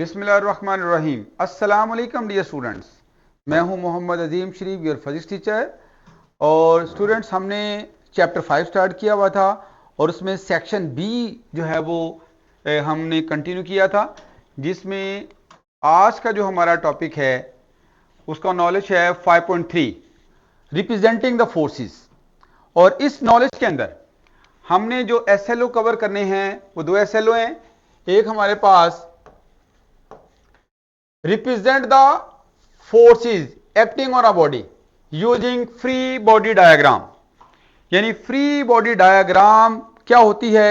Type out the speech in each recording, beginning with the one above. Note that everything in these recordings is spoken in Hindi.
बिस्मिल्लाहिर्रहमानिर्रहीम। अस्सलाम वालेकुम डियर स्टूडेंट्स, मैं हूं मोहम्मद अजीम शरीफ, योर फिजिक्स टीचर। और स्टूडेंट्स, हमने चैप्टर 5 स्टार्ट किया हुआ था और उसमें सेक्शन बी जो है वो हमने कंटिन्यू किया था, जिसमें आज का जो हमारा टॉपिक है उसका नॉलेज है 5.3 रिप्रेजेंटिंग द फोर्सेस। और इस नॉलेज के अंदर हमने जो एसएलओ कवर करने हैं वो दो एसएलओ हैं। एक हमारे पास represent the forces acting on a body using free body diagram, यानी फ्री बॉडी डायग्राम क्या होती है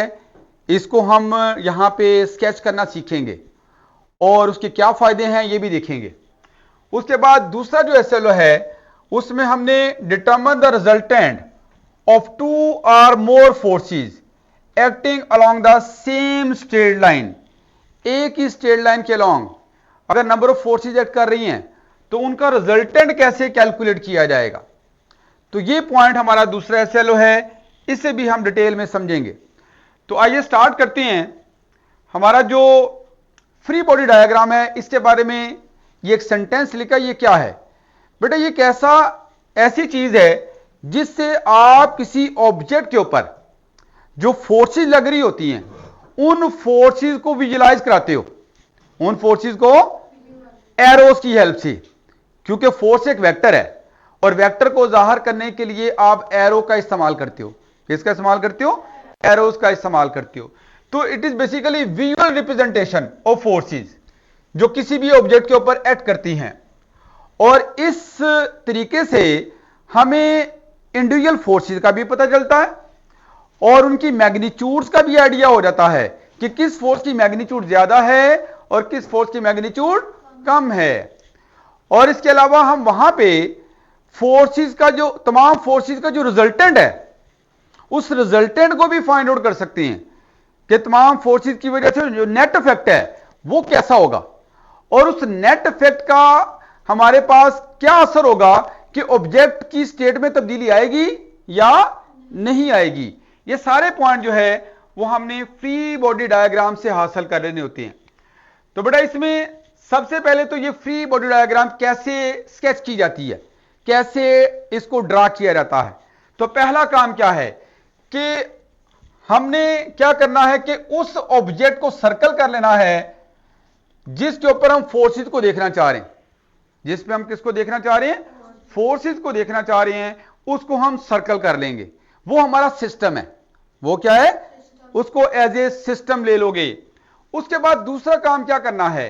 इसको हम यहां पे स्केच करना सीखेंगे और उसके क्या फायदे हैं ये भी देखेंगे। उसके बाद दूसरा जो एसएलओ है उसमें हमने determine the resultant of two और more forces acting along the same straight line. एक ही स्ट्रेट लाइन के अलोंग अगर नंबर ऑफ फोर्सेस एक्ट कर रही हैं तो उनका रिजल्टेंट कैसे कैलकुलेट किया जाएगा। तो ये पॉइंट हमारा दूसरा एसएलओ है, इसे भी हम डिटेल में समझेंगे। तो आइए स्टार्ट करते हैं। हमारा जो फ्री बॉडी डायग्राम है इसके बारे में ये एक सेंटेंस लिखा, ये क्या है बेटा? ये कैसा ऐसी चीज है जिससे आप किसी ऑब्जेक्ट के ऊपर जो फोर्सेस लग रही होती हैं उन फोर्सेस को विजुलाइज कराते हो, उन फोर्सेस को एरोस की हेल्प से, क्योंकि फोर्स एक वेक्टर है और वेक्टर को जाहिर करने के लिए आप एरो का इस्तेमाल करते हो। किसका इस्तेमाल करते हो? एरोस का इस्तेमाल करते हो। तो it is basically visual representation of forces जो किसी भी ऑब्जेक्ट के ऊपर एक्ट करती हैं। और इस तरीके से हमें इंडिविजुअल फोर्सेस का भी पता चलता है और उनकी मैग्नीट्यूड्स का भी आइडिया हो जाता है कि किस फोर्स की मैग्नीट्यूड ज्यादा है और किस फोर्स की मैग्नीट्यूड कम है। और इसके अलावा हम वहां पे फोर्सेस का जो तमाम फोर्सेस का जो रिजल्टेंट है उस रिजल्टेंट को भी फाइंड आउट कर सकते हैं कि तमाम फोर्सेस की वजह से जो नेट इफेक्ट है वो कैसा होगा और उस नेट इफेक्ट का हमारे पास क्या असर होगा कि ऑब्जेक्ट की स्टेट में तब्दीली आएगी या नहीं आएगी। ये सारे पॉइंट जो है वो हमने फ्री बॉडी डायग्राम से हासिल कर लेने होते हैं। तो बेटा इसमें सबसे पहले तो ये फ्री बॉडी डायग्राम कैसे स्केच की जाती है, कैसे इसको ड्रा किया जाता है। तो पहला काम क्या है कि हमने क्या करना है कि उस ऑब्जेक्ट को सर्कल कर लेना है जिसके ऊपर हम फोर्सेस को देखना चाह रहे हैं। जिस पे हम किसको देखना चाह रहे हैं? फोर्सेस को देखना चाह रहे हैं, उसको हम सर्कल कर लेंगे। वो हमारा सिस्टम है। वो क्या है? उसको एज ए सिस्टम ले लोगे। उसके बाद दूसरा काम क्या करना है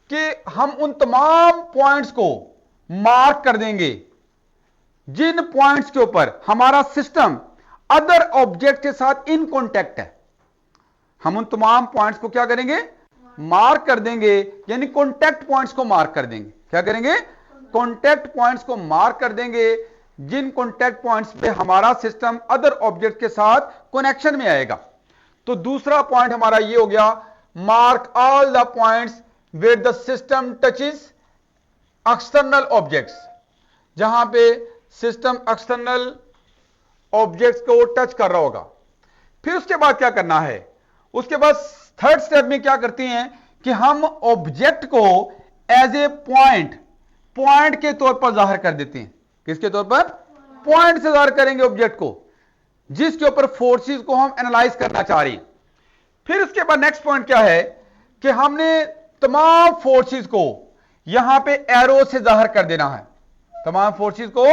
कि हम उन तमाम पॉइंट्स को मार्क कर देंगे जिन पॉइंट्स के ऊपर हमारा सिस्टम अदर ऑब्जेक्ट के साथ इन कॉन्टेक्ट है। हम उन तमाम पॉइंट्स को क्या करेंगे? मार्क कर देंगे, यानी कॉन्टेक्ट पॉइंट्स को मार्क कर देंगे। क्या करेंगे? कॉन्टेक्ट पॉइंट्स को मार्क कर देंगे जिन कॉन्टेक्ट पॉइंट्स पे हमारा सिस्टम अदर ऑब्जेक्ट के साथ कनेक्शन में आएगा। तो दूसरा पॉइंट हमारा ये हो गया, mark all the points where the system touches external objects, जहां पे सिस्टम एक्सटर्नल ऑब्जेक्ट्स को टच कर रहा होगा। फिर उसके बाद क्या करना है? उसके बाद थर्ड स्टेप में क्या करते हैं कि हम ऑब्जेक्ट को एज ए पॉइंट के तौर पर जाहिर कर देते हैं। किसके तौर पर? पॉइंट से जाहिर करेंगे ऑब्जेक्ट को जिसके ऊपर फोर्सेस को हम एनालाइज करना चाह रहे हैं। फिर उसके बाद नेक्स्ट पॉइंट क्या है कि हमने तमाम फोर्सेस को यहां पे एरो से जाहिर कर देना है। तमाम फोर्सेस को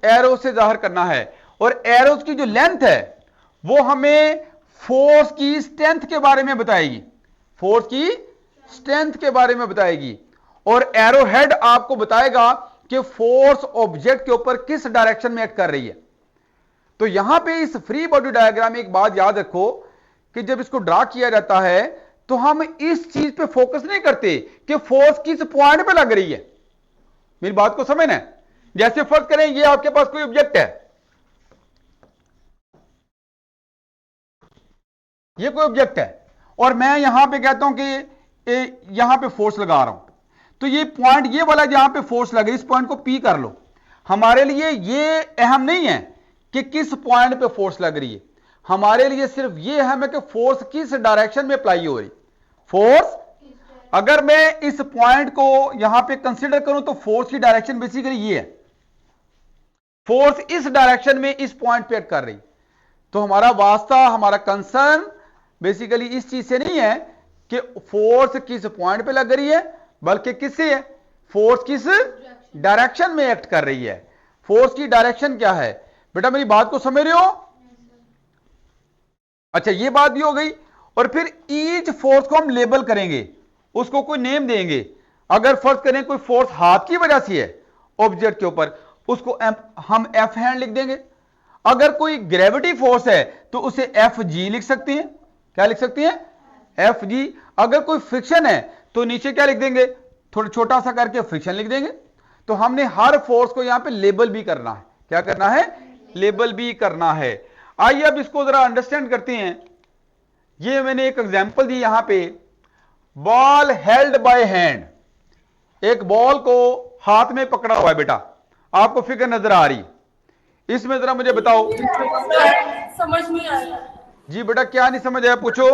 एरो से जाहिर करना है और एरोस की जो लेंथ है वो हमें फोर्स की स्ट्रेंथ के बारे में बताएगी। फोर्स की स्ट्रेंथ के बारे में बताएगी और एरो हेड आपको बताएगा कि फोर्स ऑब्जेक्ट के ऊपर किस डायरेक्शन में एक्ट कर रही है। तो यहां पे इस फ्री बॉडी डायग्राम में एक बात याद रखो कि जब इसको ड्रा किया जाता है तो हम इस चीज पे फोकस नहीं करते कि फोर्स किस पॉइंट पे लग रही है। मेरी बात को समझना है। जैसे फर्ज करें ये आपके पास कोई ऑब्जेक्ट है, ये कोई ऑब्जेक्ट है और मैं यहां पे कहता हूं कि यहां पे फोर्स लगा रहा हूं, तो ये पॉइंट ये वाला जहां पे फोर्स लगे इस पॉइंट को पी कर लो। हमारे लिए ये अहम नहीं है कि किस पॉइंट पे फोर्स लग रही है, हमारे लिए सिर्फ ये अहम है कि फोर्स किस डायरेक्शन में अप्लाई हो रही। फोर्स अगर मैं इस पॉइंट को यहां पे कंसीडर करूं तो फोर्स की डायरेक्शन बेसिकली ये है, फोर्स इस डायरेक्शन में इस पॉइंट पे एक्ट कर रही। तो हमारा वास्ता, हमारा कंसर्न बेसिकली इस चीज से नहीं है कि फोर्स किस पॉइंट पे लग रही है, बल्कि किससे है, फोर्स किस डायरेक्शन में एक्ट कर रही है। फोर्स की डायरेक्शन क्या है बेटा, मेरी बात को समझ रहे हो? अच्छा, ये बात भी हो गई। और फिर ईच फोर्स को हम लेबल करेंगे, उसको कोई नेम देंगे। अगर फर्ज करें कोई फोर्स हाथ की वजह से है ऑब्जेक्ट के ऊपर, उसको हम एफ हैंड लिख देंगे। अगर कोई ग्रेविटी फोर्स है तो उसे एफ जी लिख सकते हैं। क्या लिख सकते हैं? F G. अगर कोई फ्रिक्शन है तो नीचे क्या लिख देंगे, थोड़ा छोटा सा करके फ्रिक्शन लिख देंगे। तो हमने हर फोर्स को यहां पे लेबल भी करना है। क्या करना है? लेबल भी करना है। आइए अब इसको जरा अंडरस्टैंड करते हैं। ये मैंने एक एग्जांपल दी यहां पे, बॉल हेल्ड बाय हैंड। एक बॉल को हाथ में पकड़ा हुआ है बेटा, आपको फिगर नजर आ रही? इसमें जरा मुझे बताओ। समझ नहीं आया जी बेटा, क्या नहीं समझ आया, पूछो।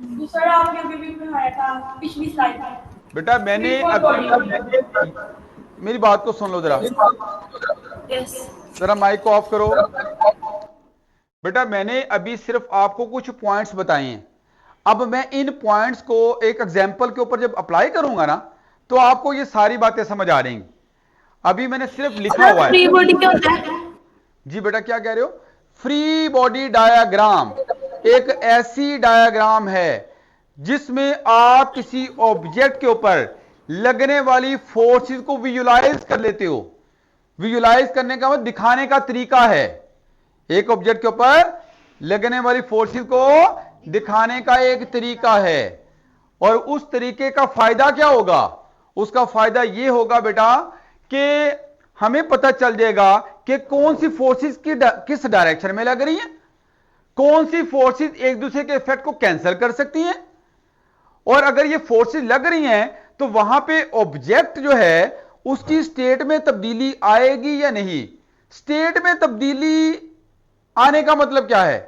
दूसरा आपने अभी भी पढ़ाया था पिछली स्लाइड में। बेटा मैंने मेरी बात को सुन लो जरा, यस जरा माइक को ऑफ करो। बेटा मैंने अभी सिर्फ आपको कुछ पॉइंट्स बताए हैं। अब मैं इन पॉइंट्स को एक एग्जांपल के ऊपर जब अप्लाई करूंगा ना, तो आपको ये सारी बातें समझ आ रही। अभी मैंने सिर्फ लिखा हुआ है। फ्री बॉडी क्या होता है? जी बेटा, क्या कह रहे हो? फ्री बॉडी डायग्राम एक ऐसी डायग्राम है जिसमें आप किसी ऑब्जेक्ट के ऊपर लगने वाली फोर्सेस को विजुलाइज कर लेते हो। विजुलाइज करने का मतलब दिखाने का तरीका है। एक ऑब्जेक्ट के ऊपर लगने वाली फोर्सेस को दिखाने का एक तरीका है। और उस तरीके का फायदा क्या होगा? उसका फायदा यह होगा बेटा कि हमें पता चल जाएगा कि कौन सी फोर्सेस किस डायरेक्शन में लग रही हैं, कौन सी फोर्सेस एक दूसरे के इफेक्ट को कैंसिल कर सकती हैं। और अगर ये फोर्सेस लग रही हैं तो वहां पे ऑब्जेक्ट जो है उसकी स्टेट में तब्दीली आएगी या नहीं। स्टेट में तब्दीली आने का मतलब क्या है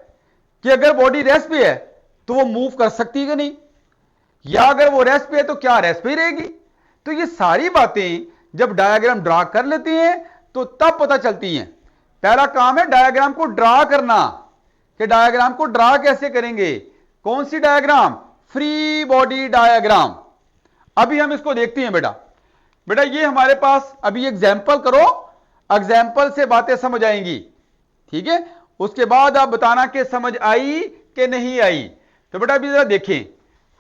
कि अगर बॉडी रेस्ट पे है तो वो मूव कर सकती है कि नहीं, या अगर वो रेस्ट पे है तो क्या रेस्ट पे ही रहेगी। तो ये सारी बातें जब डायग्राम ड्रा कर लेते हैं तो तब पता चलती हैं। पहला काम है डायग्राम को ड्रा करना, कि डायग्राम को ड्रा कैसे करेंगे। कौन C diagram? Free body diagram. अभी हम इसको देखते हैं बेटा। बेटा ये हमारे पास अभी एग्जाम्पल करो, एग्जाम्पल से बातें समझ आएंगी, ठीक है? उसके बाद आप बताना कि समझ आई कि नहीं आई। तो बेटा अभी जरा देखें,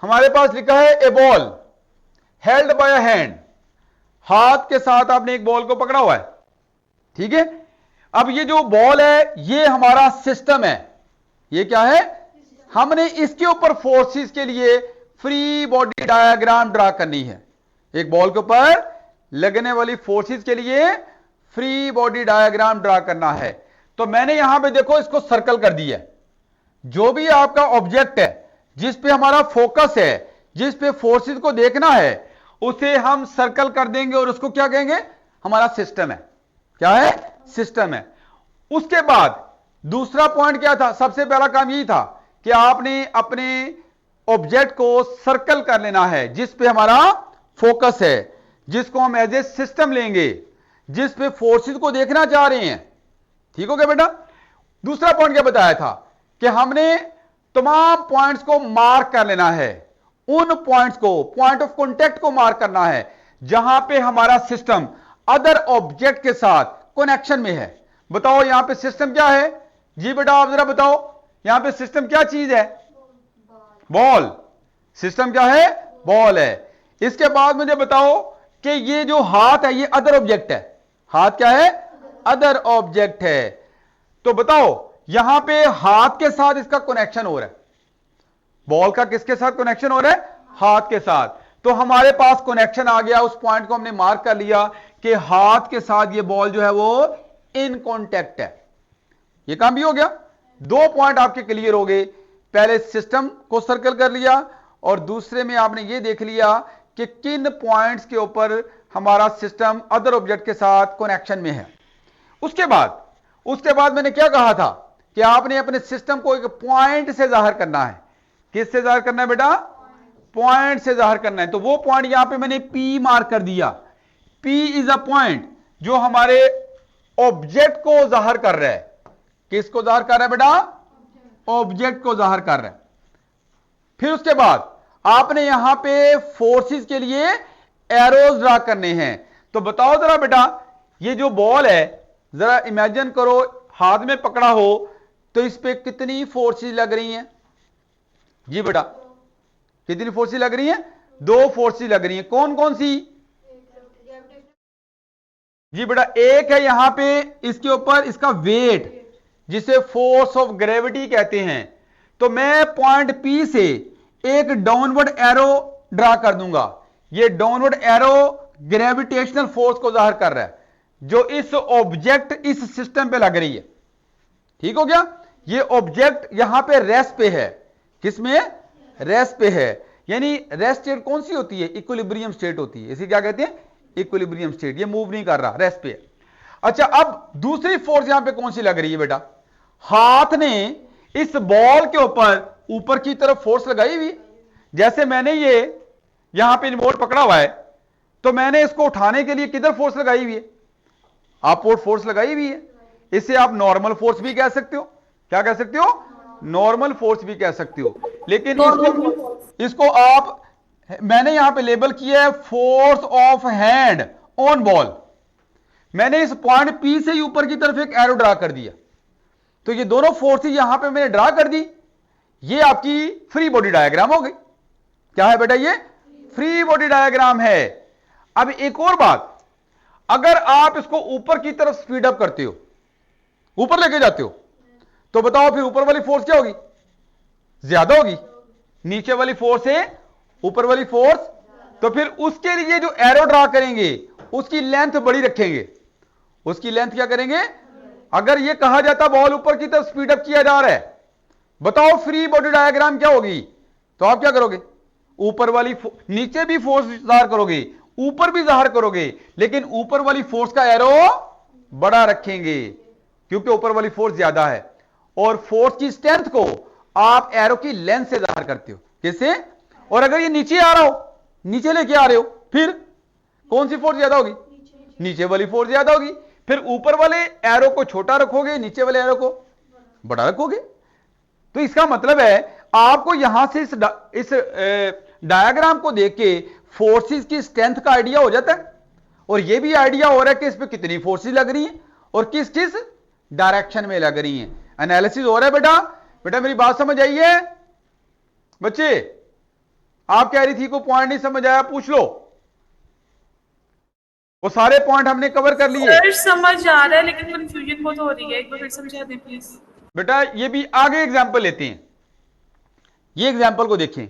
हमारे पास लिखा है a ball held by a hand. हाथ के साथ आपने एक बॉल को पकड़ा हुआ है, ठीक है? अब ये जो बॉल है ये हमारा सिस्टम है। ये क्या है? हमने इसके ऊपर फोर्सेस के लिए फ्री बॉडी डायग्राम ड्रा करनी है। एक बॉल के ऊपर लगने वाली फोर्सेस के लिए फ्री बॉडी डायग्राम ड्रा करना है। तो मैंने यहां पे देखो इसको सर्कल कर दिया। जो भी आपका ऑब्जेक्ट है जिस पे हमारा फोकस है, जिस पे फोर्सेस को देखना है, उसे हम सर्कल कर देंगे और उसको क्या कहेंगे? हमारा सिस्टम है। क्या है? सिस्टम है। उसके बाद दूसरा पॉइंट क्या था? सबसे पहला काम यही था कि आपने अपने ऑब्जेक्ट को सर्कल कर लेना है जिस पे हमारा फोकस है, जिसको हम एज ए सिस्टम लेंगे, जिस पे फोर्सेस को देखना चाह रहे हैं। ठीक हो गया बेटा? दूसरा पॉइंट क्या बताया था कि हमने तमाम पॉइंट्स को मार्क कर लेना है। उन पॉइंट्स को, पॉइंट ऑफ कॉन्टेक्ट को मार्क करना है जहां पे हमारा सिस्टम अदर ऑब्जेक्ट के साथ कनेक्शन में है। बताओ यहां पे सिस्टम क्या है? जी बेटा आप जरा बताओ, यहां पे सिस्टम क्या चीज है? बॉल। सिस्टम क्या है? बॉल है। इसके बाद मुझे बताओ कि ये जो हाथ है ये अदर ऑब्जेक्ट है। हाथ क्या है? अदर ऑब्जेक्ट है। तो बताओ यहां पे हाथ के साथ इसका कनेक्शन हो रहा है। बॉल का किसके साथ कनेक्शन हो रहा है? हाथ के साथ। तो हमारे पास कनेक्शन आ गया, उस पॉइंट को हमने मार्क कर लिया कि हाथ के साथ ये बॉल जो है वो इन कॉन्टेक्ट है। ये काम भी हो गया। दो पॉइंट आपके क्लियर हो गए। पहले सिस्टम को सर्कल कर लिया और दूसरे में आपने ये देख लिया कि किन पॉइंट्स के ऊपर हमारा सिस्टम अदर ऑब्जेक्ट के साथ कनेक्शन में है। उसके बाद मैंने क्या कहा था कि आपने अपने सिस्टम को एक पॉइंट से जाहिर करना है। किससे जाहिर करना है बेटा? पॉइंट से जाहिर करना है। तो वो पॉइंट यहां पे मैंने P मार्क कर दिया। P इज अ पॉइंट जो हमारे ऑब्जेक्ट को जाहिर कर रहा है। किसको जाहिर कर रहा है बेटा? ऑब्जेक्ट को जाहिर कर रहा है। फिर उसके बाद आपने यहां पे फोर्सेस के लिए एरोज ड्रा करने हैं। तो बताओ जरा बेटा, ये जो बॉल है, जरा इमेजिन करो हाथ में पकड़ा हो तो इस पे कितनी फोर्सेस लग रही हैं? जी बेटा, कितनी फोर्सेस लग रही हैं? 2 फोर्सेस लग रही हैं। कौन कौन सी? जी बेटा, एक है यहां पे इसके ऊपर इसका वेट, जिसे फोर्स ऑफ ग्रेविटी कहते हैं। तो मैं पॉइंट P से एक डाउनवर्ड एरो ड्रा कर दूंगा। ये डाउनवर्ड एरो ग्रेविटेशनल फोर्स को जाहिर कर रहा है जो इस ऑब्जेक्ट, इस सिस्टम पे लग रही है। ठीक हो गया? ये ऑब्जेक्ट यहां पे रेस्ट पे है। किसमें? रेस्ट पे है। यानी रेस्ट स्टेट कौन सी होती है? इक्विलिब्रियम स्टेट होती है। इसे क्या कहते हैं? Equilibrium state. ये मूव नहीं कर रहा, रेस्ट पे है। अच्छा, अब दूसरी फोर्स यहां पे कौन सी लग रही है बेटा? हाथ ने इस बॉल के ऊपर की तरफ फोर्स लगाई हुई। जैसे मैंने ये यहां पे रिमोट पकड़ा हुआ है, तो मैंने इसको उठाने के लिए किधर फोर्स लगाई हुई है? अपवर्ड फोर्स लगाई हुई है। इसे आप नॉर्मल फोर्स भी कह सकते हो। क्या कह सकते हो? नॉर्मल फोर्स भी कह सकते हो। लेकिन इसको आप, मैंने यहां पे लेबल किया है force of hand on ball. मैंने इस पॉइंट P से ही ऊपर की तरफ एक एरो ड्रा कर दिया। तो ये दोनों फोर्सेस यहां पे मैंने ड्रा कर दी। ये आपकी फ्री बॉडी डायग्राम हो गई। क्या है बेटा? ये फ्री बॉडी डायग्राम है। अब एक और बात, अगर आप इसको ऊपर की तरफ स्पीड अप करते हो, ऊपर लेके जाते हो, तो बताओ फिर ऊपर वाली फोर्स क्या होगी? ज्यादा होगी। नीचे वाली फोर्स है ऊपर वाली फोर्स। तो फिर उसके लिए जो एरो ड्रा करेंगे उसकी लेंथ बड़ी रखेंगे। उसकी लेंथ क्या करेंगे? अगर यह कहा जाता बॉल ऊपर की तरफ स्पीड अप किया जा रहा है, बताओ फ्री बॉडी डायग्राम क्या होगी? तो आप क्या करोगे? ऊपर वाली, नीचे भी फोर्स जाहिर करोगे, ऊपर भी जाहिर करोगे, लेकिन ऊपर वाली फोर्स का एरो बड़ा रखेंगे क्योंकि ऊपर वाली फोर्स ज्यादा है। और फोर्स की स्ट्रेंथ को आप एरो की लेंथ से जाहिर करते हो। कैसे? और अगर ये नीचे आ रहा हो, नीचे लेके आ रहे हो, फिर कौन सी फोर्स ज्यादा होगी? नीचे वाली फोर्स ज्यादा होगी। फिर ऊपर वाले एरो को छोटा रखोगे, नीचे वाले एरो को बड़ा रखोगे। तो इसका मतलब है आपको यहां से इस डायग्राम को देख के फोर्सेस की स्ट्रेंथ का आइडिया हो जाता है, और यह भी आइडिया हो रहा है कि इस पे कितनी फोर्सेस लग रही हैं और किस किस डायरेक्शन में लग रही हैं। एनालिसिस हो रहा है बेटा? बेटा मेरी बात समझ आई है? बच्चे, आप कह रही थी को पॉइंट नहीं समझ आया, पूछ लो। वो सारे पॉइंट हमने कवर कर लिए। सर समझ आ रहा है लेकिन कंफ्यूजन बहुत हो रही है, एक बार फिर समझा दें प्लीज। बेटा ये भी आगे एग्जांपल लेते हैं। ये एग्जांपल को देखें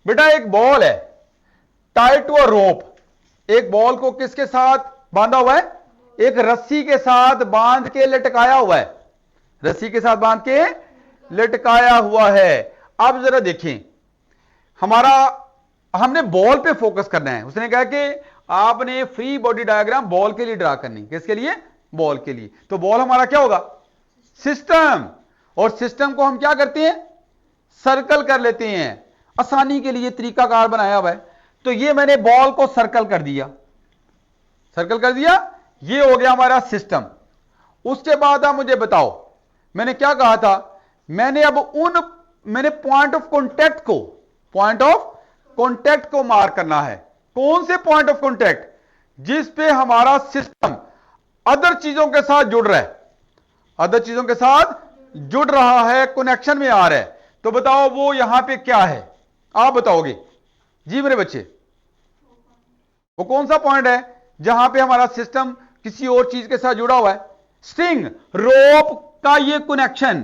बेटा। एक बॉल है टाइड टू अ रोप। एक बॉल को किसके साथ बांधा हुआ है? एक रस्सी के साथ बांध के लटकाया हुआ है। रस्सी के साथ बांध के लटकाया हुआ है। अब जरा देखें, हमने बॉल पे फोकस करना है। उसने कहा कि आपने फ्री बॉडी डायग्राम बॉल के लिए ड्रा करनी। किसके लिए? बॉल के लिए। तो बॉल हमारा क्या होगा? सिस्टम। और सिस्टम को हम क्या करते हैं? सर्कल कर लेते हैं। आसानी के लिए तरीकाकार बनाया हुआ है। तो ये मैंने बॉल को सर्कल कर दिया। सर्कल कर दिया, ये हो गया हमारा सिस्टम। उसके बाद आप मुझे बताओ, मैंने क्या कहा था? मैंने पॉइंट ऑफ कॉन्टैक्ट को मार्क करना है। कौन से पॉइंट ऑफ कॉन्टैक्ट? जिस पे हमारा सिस्टम अदर चीजों के साथ जुड़ रहा है, अदर चीजों के साथ जुड़ रहा है, कनेक्शन में आ रहा है। तो बताओ वो यहां पे क्या है? आप बताओगे जी मेरे बच्चे। वो कौन सा पॉइंट है जहां पे हमारा सिस्टम किसी और चीज के साथ जुड़ा हुआ है? स्ट्रिंग, रोप का ये कनेक्शन।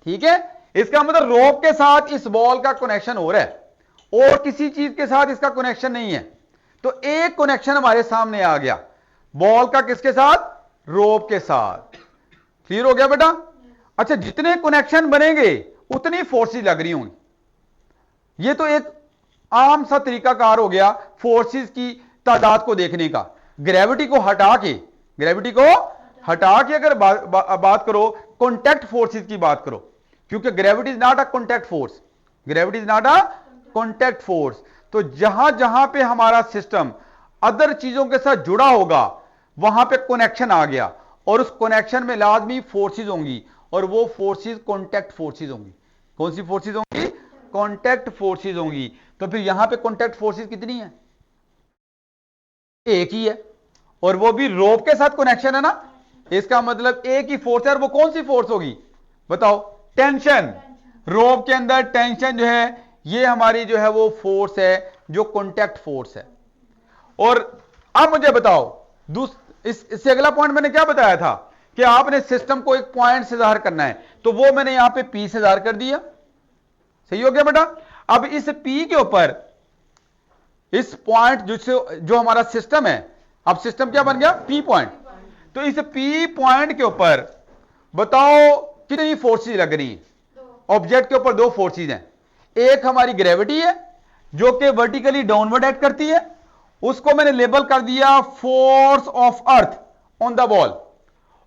ठीक है, इसका मतलब रोप के साथ इस बॉल का कनेक्शन हो रहा है और किसी चीज के साथ इसका कनेक्शन नहीं है। तो एक कनेक्शन हमारे सामने आ गया, बॉल का किसके साथ? रोप के साथ। क्लियर हो गया बेटा? अच्छा, जितने कनेक्शन बनेंगे उतनी फोर्सेस लग रही होंगी। ये तो एक आम सा तरीकाकार हो गया फोर्सेस की तादाद को देखने का। ग्रेविटी को हटा के अगर बात करो, कॉन्टैक्ट फोर्सेस की बात करो, क्योंकि gravity is not a contact force. Gravity is not a contact force. तो जहां जहां पे हमारा सिस्टम अदर चीजों के साथ जुड़ा होगा वहां पे कनेक्शन आ गया, और उस कनेक्शन में लाजमी फोर्सेस होंगी, और वो फोर्सेस कॉन्टैक्ट फोर्सेस होंगी। कौन सी फोर्सेस होंगी? कॉन्टैक्ट फोर्सेस होंगी। तो फिर यहां पे कॉन्टैक्ट फोर्सेस कितनी है? एक ही है, और वो भी रोप के साथ कनेक्शन है ना, इसका मतलब एक ही फोर्स है। और वो कौन सी फोर्स होगी बताओ? टेंशन। रोप के अंदर टेंशन जो है ये हमारी जो है वो फोर्स है जो कॉन्टैक्ट फोर्स है। और अब मुझे बताओ इससे अगला पॉइंट मैंने क्या बताया था कि आपने सिस्टम को एक पॉइंट से जाहिर करना है, तो वो मैंने यहां पे पी से जाहिर कर दिया। सही हो गया बेटा? अब इस पी के ऊपर इस पॉइंट जो हमारा सिस्टम है, अब सिस्टम क्या बन गया? P point. तो इस पी पॉइंट के ऊपर बताओ कितनी फोर्सेस लग रही हैं? ऑब्जेक्ट के ऊपर दो फोर्सेस हैं। एक हमारी ग्रेविटी है जो कि वर्टिकली डाउनवर्ड एक्ट करती है, उसको मैंने लेबल कर दिया force of earth on the ball.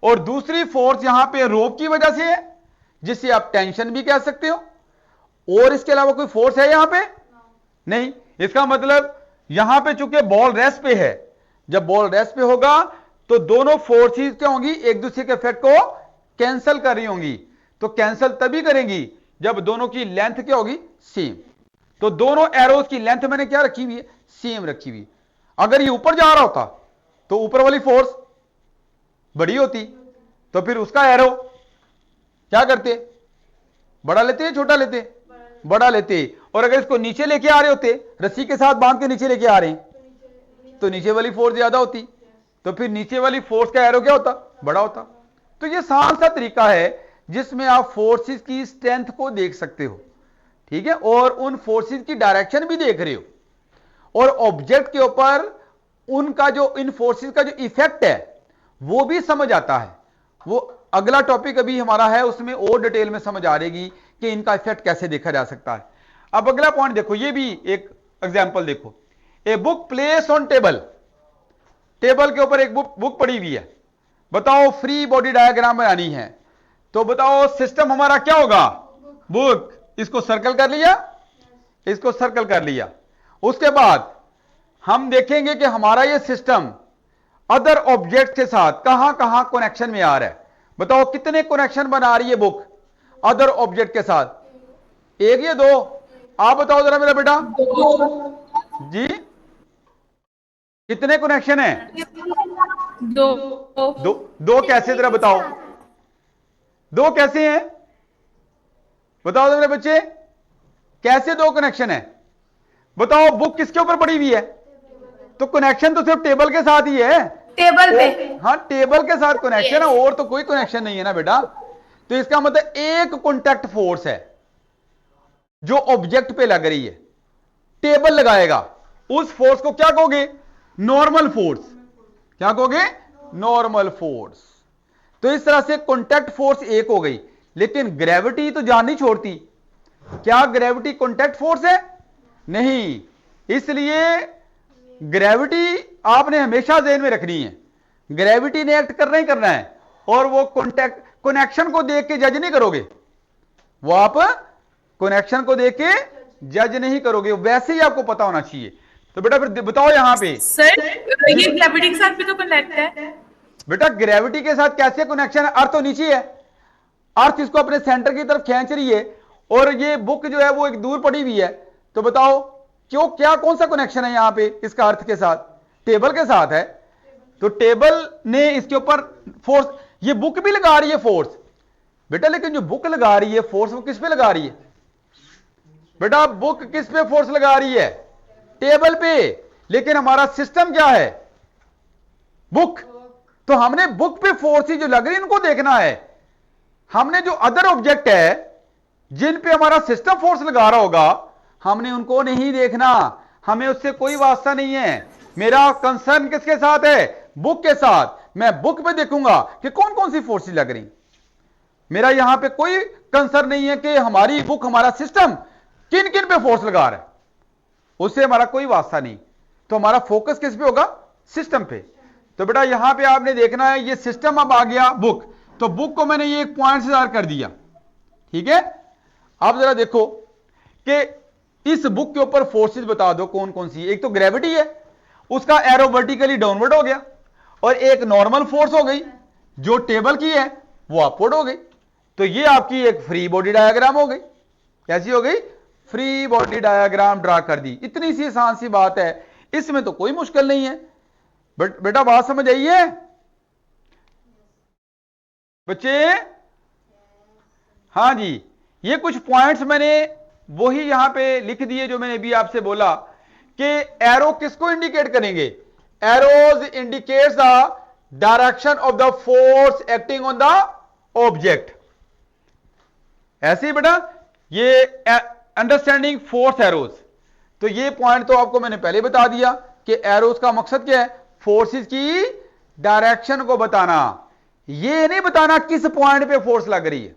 और दूसरी फोर्स यहां पे रोप की वजह से है जिसे आप टेंशन भी कह सकते हो। और इसके अलावा कोई फोर्स है यहां पे? नहीं। इसका मतलब यहां पे चूंकि बॉल रेस्ट पे है, जब बॉल रेस्ट पे होगा तो दोनों फोर्सेस क्या होंगी? एक दूसरे के इफेक्ट को कैंसिल कर रही होंगी। तो कैंसिल तभी करेंगी जब दोनों की लेंथ क्या होगी? सेम। तो दोनों एरोज की लेंथ मैंने क्या रखी हुई है? सेम रखी हुई। अगर ये ऊपर जा रहा होता तो ऊपर वाली फोर्स बड़ी होती, तो फिर उसका एरो क्या करते? बड़ा लेते हैं छोटा लेते? बड़ा लेते। और अगर इसको नीचे लेके आ रहे होते, रस्सी के साथ बांध के नीचे लेके आ रहे हैं, तो नीचे वाली फोर्स ज्यादा होती, तो फिर नीचे वाली फोर्स का एरो क्या होता? बड़ा होता। तो ये आसान सा तरीका है जिसमें आप फोर्सेस की स्ट्रेंथ को देख सकते हो, ठीक है, और उन फोर्सेस की डायरेक्शन भी देख रहे हो, और ऑब्जेक्ट के ऊपर उनका जो इन फोर्सेस का जो इफेक्ट है वो भी समझ आता है। वो अगला टॉपिक अभी हमारा है, उसमें और डिटेल में समझ आ रहेगी कि इनका इफेक्ट कैसे देखा जा सकता है। अब अगला पॉइंट देखो, ये भी एक एग्जांपल देखो। A book place on table, table के ऊपर एक बुक पड़ी हुई है। बताओ फ्री बॉडी डायग्राम बनानी है, तो बताओ सिस्टम हमारा क्या होगा? बुक। इसको सर्कल कर लिया, इसको सर्कल कर लिया। उसके बाद हम देखेंगे कि हमारा ये सिस्टम अदर ऑब्जेक्ट के साथ कहां कहां कनेक्शन में आ रहा है। बताओ कितने कनेक्शन बना रही है बुक अदर ऑब्जेक्ट के साथ? एक या दो? आप बताओ जरा मेरा बेटा जी, कितने कनेक्शन है? दो। दो। दो कैसे जरा बताओ, दो कैसे हैं? बताओ मेरे बच्चे, कैसे दो कनेक्शन है? बताओ बुक किसके ऊपर पड़ी हुई है? तो कनेक्शन तो सिर्फ टेबल के साथ ही है। टेबल पे। हाँ, टेबल के साथ कनेक्शन है, और तो कोई कनेक्शन नहीं है ना बेटा। तो इसका मतलब एक कॉन्टैक्ट फोर्स है जो ऑब्जेक्ट पे लग रही है। टेबल लगाएगा, उस फोर्स को क्या कहोगे? Normal force. क्या कहोगे? Normal force. तो इस तरह से कॉन्टैक्ट फोर्स एक हो गई, लेकिन ग्रेविटी तो जान नहीं छोड़ती। क्या ग्रेविटी कॉन्टैक्ट फोर्स है? नहीं। इसलिए ग्रेविटी आपने हमेशा ध्यान में रखनी है, ग्रेविटी ने एक्ट करना ही करना है, और वो कॉन्टैक्ट कनेक्शन को देख के जज नहीं करोगे, वो आप कनेक्शन को देख के जज नहीं करोगे, वैसे ही आपको पता होना चाहिए। तो बेटा फिर बताओ यहां पे सर ये ग्रेविटी के साथ भी तो कनेक्ट है। बेटा ग्रेविटी के साथ कैसे कनेक्शन है? अर्थ तो नीचे है, अर्थ इसको अपने सेंटर की तरफ खींच रही है, और ये बुक जो है वो एक दूर पड़ी हुई है। तो बताओ क्यों, क्या कौन सा कनेक्शन है यहां पे इसका अर्थ के साथ? टेबल के साथ है। तो टेबल ने इसके ऊपर फोर्स, ये बुक भी लगा रही है फोर्स बेटा, लेकिन जो बुक लगा रही है फोर्स वो किस पे लगा रही है बेटा? बुक किस पे फोर्स लगा रही है? टेबल पे। लेकिन हमारा सिस्टम क्या है? बुक। तो हमने बुक पे फोर्स जो लग रही है उनको देखना है। हमने जो अदर ऑब्जेक्ट है जिन पे हमारा सिस्टम फोर्स लगा रहा होगा, हमने उनको नहीं देखना, हमें उससे कोई वास्ता नहीं है। मेरा कंसर्न किसके साथ है? बुक के साथ। मैं बुक पे देखूंगा कि कौन कौन सी फोर्सेस लग रही। मेरा यहां पे कोई कंसर्न नहीं है कि हमारी बुक, हमारा सिस्टम किन किन पे फोर्स लगा रहा है, उससे हमारा कोई वास्ता नहीं। तो हमारा फोकस किस पे होगा? सिस्टम पे। तो बेटा यहां पे आपने देखना है, ये सिस्टम अब आ गया बुक, तो बुक को मैंने ये एक पॉइंट से कर दिया, ठीक है। अब जरा देखो कि इस बुक के ऊपर फोर्सेस बता दो कौन कौन सी। एक तो ग्रेविटी है, उसका एरो वर्टिकली डाउनवर्ड हो गया, और एक नॉर्मल फोर्स हो गई जो टेबल की है वो अपवर्ड हो गई। तो ये आपकी एक फ्री बॉडी डायग्राम हो गई। कैसी हो गई? फ्री बॉडी डायग्राम ड्रा कर दी। इतनी सी आसान सी बात है, इसमें तो कोई मुश्किल नहीं है। बट बेटा बात समझ आई है बच्चे? हाँ जी, ये कुछ पॉइंट्स मैंने वही यहां पे लिख दिए जो मैंने अभी आपसे बोला कि एरो किसको इंडिकेट करेंगे। Arrows indicates the direction of the force acting on the object. ऐसे ही बेटा ये अंडरस्टैंडिंग फोर्स एरोज, तो ये पॉइंट तो आपको मैंने पहले बता दिया कि एरोज का मकसद क्या है, फोर्सेस की डायरेक्शन को बताना। ये नहीं बताना किस पॉइंट पे फोर्स लग रही है,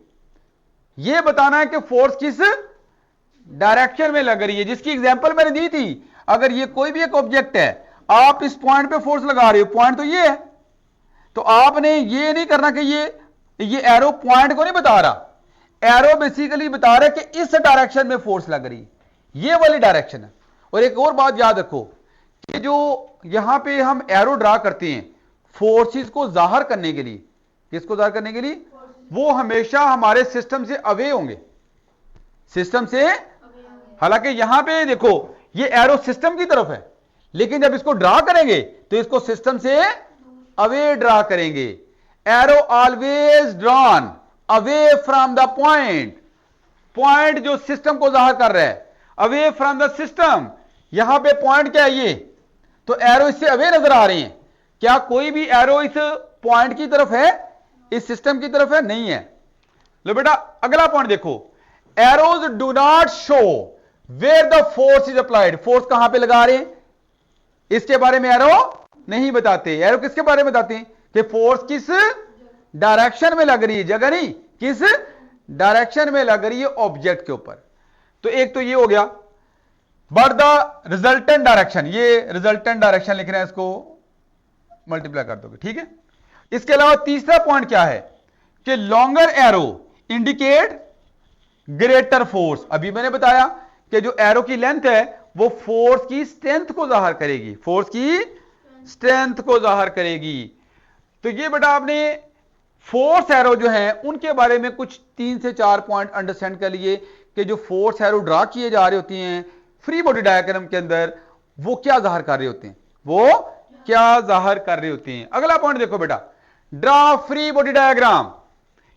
ये बताना है कि फोर्स किस डायरेक्शन में लग रही है। जिसकी एग्जांपल मैंने दी थी, अगर ये कोई भी एक ऑब्जेक्ट है, आप इस पॉइंट पे फोर्स लगा रहे हो, पॉइंट तो ये है, तो आपने ये नहीं करना कि ये एरो पॉइंट को नहीं बता रहा, एरो बेसिकली बता रहा है कि इस डायरेक्शन में फोर्स लग रही है, ये वाली डायरेक्शन है। और एक और बात याद रखो कि जो यहां पे हम एरो ड्रा करते हैं फोर्सेस को जाहिर करने के लिए, किसको जाहिर करने के लिए, वो हमेशा हमारे सिस्टम से अवे होंगे, सिस्टम से। हालांकि यहां पे देखो ये एरो सिस्टम की तरफ है, लेकिन जब इसको ड्रा करेंगे तो इसको सिस्टम से अवे ड्रा करेंगे। Arrow always drawn away from the point, point जो सिस्टम को जाहिर कर रहा है, अवे फ्रॉम द सिस्टम। यहां पे पॉइंट क्या है ये, तो एरो इससे अवे नजर आ रही हैं। क्या कोई भी एरो इस पॉइंट की तरफ है, इस सिस्टम की तरफ है? नहीं है। लो बेटा अगला पॉइंट देखो, arrows do not show where the force is applied. Force कहां पे लगा रहे हैं इसके बारे में एरो नहीं बताते। एरो किसके बारे में बताते हैं कि फोर्स किस डायरेक्शन में लग रही है, जगह नहीं, किस डायरेक्शन में लग रही है ऑब्जेक्ट के ऊपर। तो एक तो ये हो गया, बट द रिजल्टेंट डायरेक्शन, ये रिजल्टेंट डायरेक्शन लिख रहे हैं, इसको मल्टीप्लाई कर दोगे, ठीक है। इसके अलावा तीसरा पॉइंट क्या है कि longer arrow indicate greater force. अभी मैंने बताया कि जो एरो की लेंथ है वो फोर्स की स्ट्रेंथ को जाहिर करेगी, फोर्स की स्ट्रेंथ को जाहिर करेगी। तो ये बेटा आपने फोर्स एरो जो है उनके बारे में कुछ 3 से 4 पॉइंट अंडरस्टैंड कर लिए कि जो फोर्स एरो ड्रा किए जा रहे होती हैं फ्री बॉडी डायग्राम के अंदर, वो क्या जाहिर कर रहे होते हैं, वो क्या जाहिर कर रहे होते हैं। अगला पॉइंट देखो बेटा, ड्रा फ्री बॉडी डायग्राम।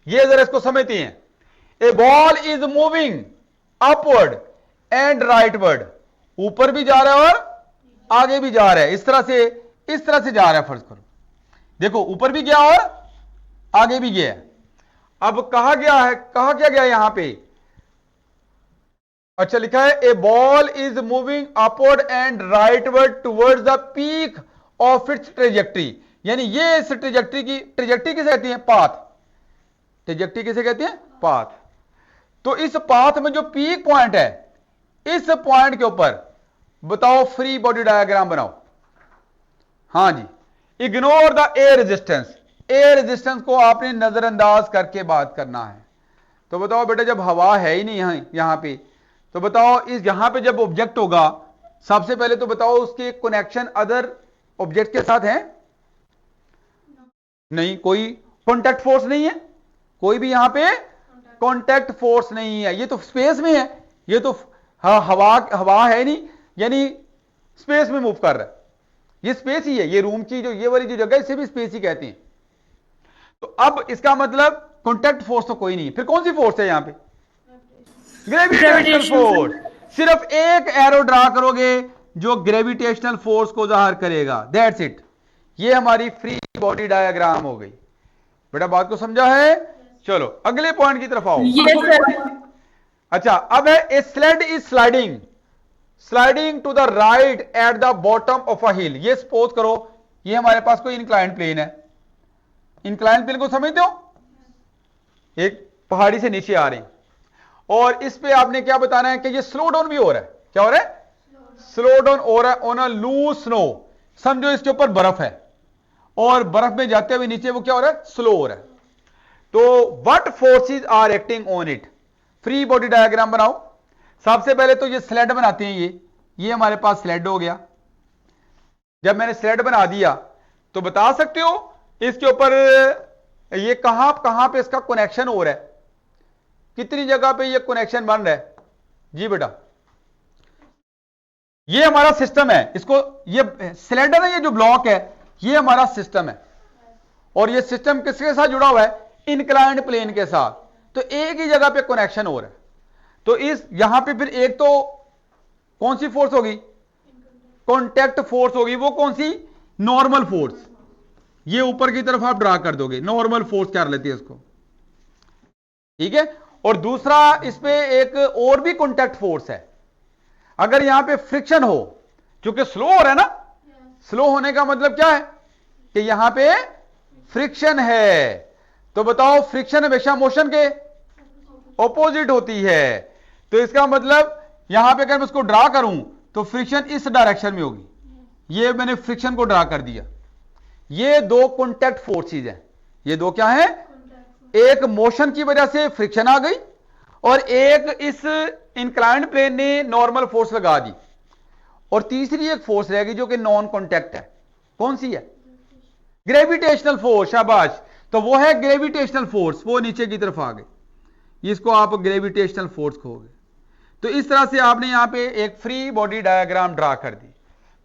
ये जरा इसको समझते हैं। A ball is moving upward and rightward, ऊपर भी जा रहा है और आगे भी जा रहा है, इस तरह से जा रहा है। फर्ज करो देखो ऊपर भी गया और आगे भी गया। अब कहा गया है, कहा क्या गया यहां पे, अच्छा लिखा है a ball is moving upward and rightward towards the peak of its trajectory. यानी ये इस ट्रेजेक्ट्री किसे कहती है, पाथ। ट्रेजेक्ट्री किसे कहते हैं, पाथ। तो इस पाथ में जो पीक पॉइंट है, इस पॉइंट के ऊपर बताओ फ्री बॉडी डायग्राम बनाओ। हां जी, ignore the air resistance. Air resistance को आपने नजरअंदाज करके बात करना है। तो बताओ बेटा जब हवा है ही नहीं यहां पे, तो बताओ इस यहां पे जब ऑब्जेक्ट होगा, सबसे पहले तो बताओ उसके कनेक्शन अदर ऑब्जेक्ट के साथ है? नहीं, कोई कॉन्टैक्ट फोर्स नहीं है, कोई भी यहां पे कॉन्टैक्ट फोर्स नहीं है। ये तो स्पेस में है, ये तो हवा है नहीं, यानी स्पेस में मूव कर रहा है, ये स्पेस ही है। ये रूम की जो ये वाली जो जगह है इसे भी स्पेस ही कहते हैं। तो अब इसका मतलब कॉन्टैक्ट फोर्स तो कोई नहीं, फिर कौन सी फोर्स है यहां पे, ग्रेविटेशनल फोर्स। सिर्फ एक एरो ड्रा करोगे जो ग्रेविटेशनल फोर्स को जाहिर करेगा, दैट्स इट। ये हमारी फ्री बॉडी डायग्राम हो गई। बेटा बात को समझा है? चलो अगले पॉइंट की तरफ आओ। अच्छा अब है a sled is sliding to the right at the bottom of a hill. ये सपोज करो ये हमारे पास कोई इंक्लाइंड प्लेन है। इंक्लाइंड प्लेन को समझते हो, एक पहाड़ी से नीचे आ रहे हैं और इस पे आपने क्या बताना है कि ये स्लो डाउन भी हो रहा है। क्या हो रहा है? स्लो डाउन हो रहा है ऑन अ लूज स्नो। समझो इसके ऊपर बर्फ है और बर्फ में जाते हुए नीचे वो क्या हो रहा है, स्लो हो रहा है। तो what forces are acting on it. Free body diagram बनाओ। सबसे पहले तो ये स्लेड बनाते हैं, ये हमारे पास स्लेड हो गया। जब मैंने स्लेड बना दिया तो बता सकते हो इसके ऊपर ये कहां कहां पे इसका कनेक्शन हो रहा है, कितनी जगह पे ये कनेक्शन बन रहा है? जी बेटा, ये हमारा सिस्टम है, इसको ये स्लेड है ना, ये जो ब्लॉक है ये हमारा सिस्टम है, और ये सिस्टम किसके साथ जुड़ा हुआ है? इंक्लाइंड प्लेन के साथ। तो एक ही जगह पे कनेक्शन हो रहा है। तो इस यहां पे फिर एक तो कौन सी फोर्स होगी? कॉन्टैक्ट फोर्स होगी। वो कौन सी? Normal force. ये ऊपर की तरफ आप ड्रा कर दोगे, नॉर्मल फोर्स क्या लेती है इसको, ठीक है। और दूसरा इस पे एक और भी कॉन्टैक्ट फोर्स है। अगर यहां पे फ्रिक्शन हो, क्योंकि स्लो हो रहा है ना, स्लो होने का मतलब क्या है कि यहां पे फ्रिक्शन है। तो बताओ, फ्रिक्शन हमेशा मोशन के ऑपोजिट होती है। तो इसका मतलब यहां पे अगर मैं इसको ड्रा करूं तो फ्रिक्शन इस डायरेक्शन में होगी। ये मैंने फ्रिक्शन को ड्रा कर दिया। ये दो कॉन्टैक्ट फोर्सेस हैं। ये दो क्या है? एक मोशन की वजह से फ्रिक्शन आ गई, और एक इस इंक्लाइंड प्लेन ने नॉर्मल फोर्स लगा दी, और तीसरी एक फोर्स रहेगी जो कि नॉन कॉन्टैक्ट है। कौन सी है? Gravitational force. शाबाश। तो वो है ग्रेविटेशनल फोर्स, वो नीचे की तरफ आ गई। इसको आप ग्रेविटेशनल फोर्स कहोगे। तो इस तरह से आपने यहां पे एक फ्री बॉडी डायग्राम ड्रा कर दी।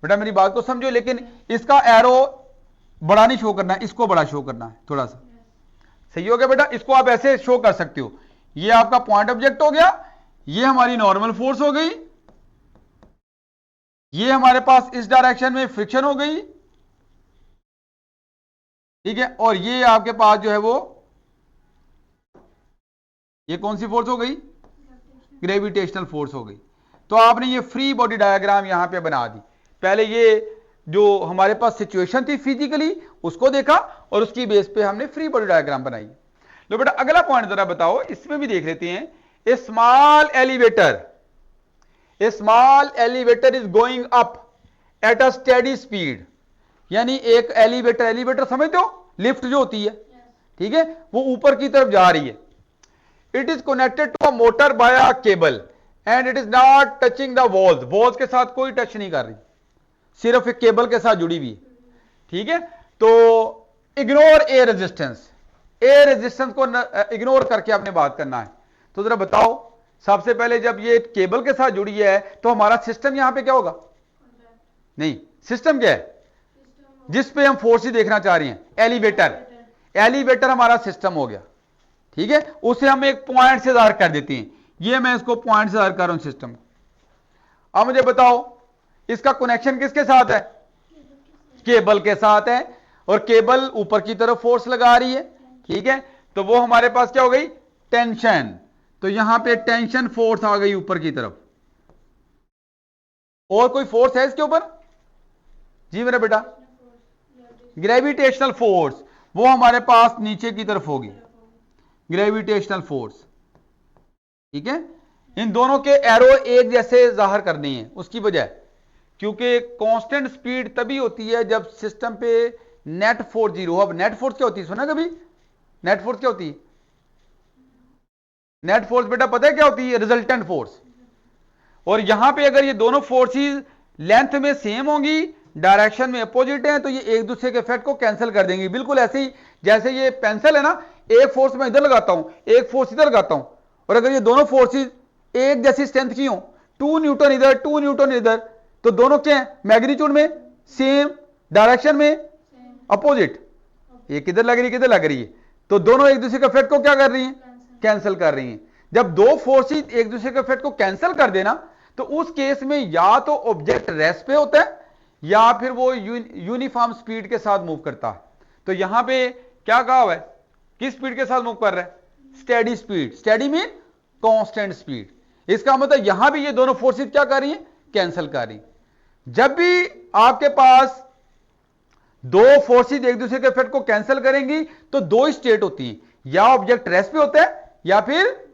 बेटा मेरी बात को समझो, लेकिन इसका एरो बड़ा नहीं शो करना है, इसको बड़ा शो करना है थोड़ा सा। सही हो गया बेटा? इसको आप ऐसे शो कर सकते हो। ये आपका पॉइंट ऑब्जेक्ट हो गया, ये हमारी नॉर्मल फोर्स हो गई, ये हमारे पास इस डायरेक्शन में फ्रिक्शन हो गई, ठीक है। और ये आपके पास जो है वो ये कौन सी फोर्स हो गई? ग्रेविटेशनल फोर्स हो गई। तो आपने ये फ्री बॉडी डायग्राम यहां पे बना दी। पहले ये जो हमारे पास सिचुएशन थी फिजिकली उसको देखा, और उसकी बेस पे हमने फ्री बॉडी डायग्राम बनाई। लो बेटा अगला पॉइंट जरा बताओ, इसमें भी देख लेते हैं। A small elevator is going up at a steady speed. यानी एक एलिवेटर समझते हो? लिफ्ट जो होती है, ठीक है, वो ऊपर की तरफ जा रही है। It is connected to a motor by a cable and it is not touching the walls के साथ कोई टच नहीं कर रही, सिर्फ एक केबल के साथ जुड़ी हुई है, ठीक है। तो इग्नोर एयर रेजिस्टेंस को इग्नोर करके आपने बात करना है। तो जरा बताओ, सबसे पहले जब ये केबल के साथ जुड़ी है तो हमारा सिस्टम यहां पे क्या होगा? नहीं, सिस्टम क्या है जिस पे हम फोर्स ही देखना चाह रहे हैं? एलिवेटर हमारा सिस्टम हो गया, ठीक है। उसे हम एक पॉइंट से जाहिर कर देते हैं। ये मैं इसको पॉइंट से जाहिर कर रहा हूं सिस्टम को। अब मुझे बताओ, इसका कनेक्शन किसके साथ है? केबल के साथ है, और केबल ऊपर की तरफ फोर्स लगा रही है, ठीक है। तो वो हमारे पास क्या हो गई? टेंशन। तो यहां पे टेंशन फोर्स आ गई ऊपर की तरफ। और कोई फोर्स है इसके ऊपर? जी मेरा बेटा, ग्रेविटेशनल फोर्स, वो हमारे पास नीचे की तरफ होगी, ग्रेविटेशनल फोर्स, ठीक है। इन दोनों के एरो एक जैसे जाहिर करने हैं। उसकी वजह क्योंकि कांस्टेंट स्पीड तभी होती है जब सिस्टम पे नेट फोर्स जीरो। अब नेट फोर्स क्या होती है? सुना कभी नेट फोर्स क्या होती है? नेट फोर्स बेटा पता है क्या होती है? Resultant force. और यहां पे अगर ये दोनों फोर्सेस लेंथ में सेम होंगी, डायरेक्शन में अपोजिट हैं, तो ये एक दूसरे के इफेक्ट को कैंसिल कर देंगी। बिल्कुल ऐसे ही जैसे ये पेंसिल है ना, एक फोर्स मैं इधर लगाता हूं, एक फोर्स इधर लगाता हूं, और अगर ये दोनों फोर्सेस एक जैसी स्ट्रेंथ की हो, 2 न्यूटन इधर 2 न्यूटन इधर, तो दोनों क्या है? मैग्नीट्यूड में सेम, डायरेक्शन में अपोजिट। ये किधर लग रही है, किधर लग रही है, तो दोनों एक दूसरे के इफेक्ट को क्या कर रही हैं? कैंसिल कर रही हैं। जब दो फोर्सेस एक दूसरे के इफेक्ट को कैंसिल कर देना, तो उस केस में या तो ऑब्जेक्ट रेस्ट पे होता है या फिर वो यूनिफॉर्म स्पीड के साथ मूव करता है। तो यहां पे क्या कहा हुआ है? किस स्पीड के साथ मूव कर रहा है? Steady speed. Steady mean constant speed. इसका मतलब यहां भी ये दोनों फोर्सेस क्या कर रही हैं? कैंसिल कर रही। जब भी आपके पास दो फोर्सेस एक दूसरे के इफेक्ट को कैंसिल करेंगी तो दो ही स्टेट होती हैं, या ऑब्जेक्ट रेस्ट पे होता है या फिर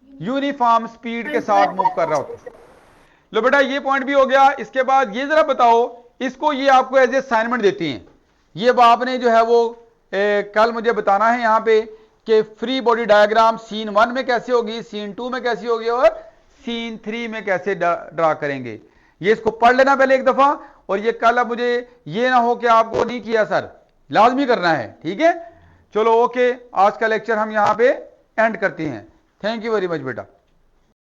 यूनिफॉर्म स्पीड के साथ मूव कर रहा होता है। लो बेटा ये पॉइंट भी हो गया। इसके बाद ये जरा बताओ, इसको ये आपको एज ए असाइनमेंट देती हैं। ये आपने जो है वो कल मुझे बताना है यहां पे कि फ्री बॉडी डायग्राम सीन 1 में कैसे होगी, सीन 2 में कैसी होगी और सीन 3 में कैसे ड्रा करेंगे। ये इसको पढ़ लेना पहले एक दफा, और ये कल अब मुझे ये ना हो कि आपको नहीं किया सर, लाजमी करना है, ठीक है। चलो ओके, आज का लेक्चर हम यहां पे एंड करते हैं। थैंक यू वेरी मच बेटा।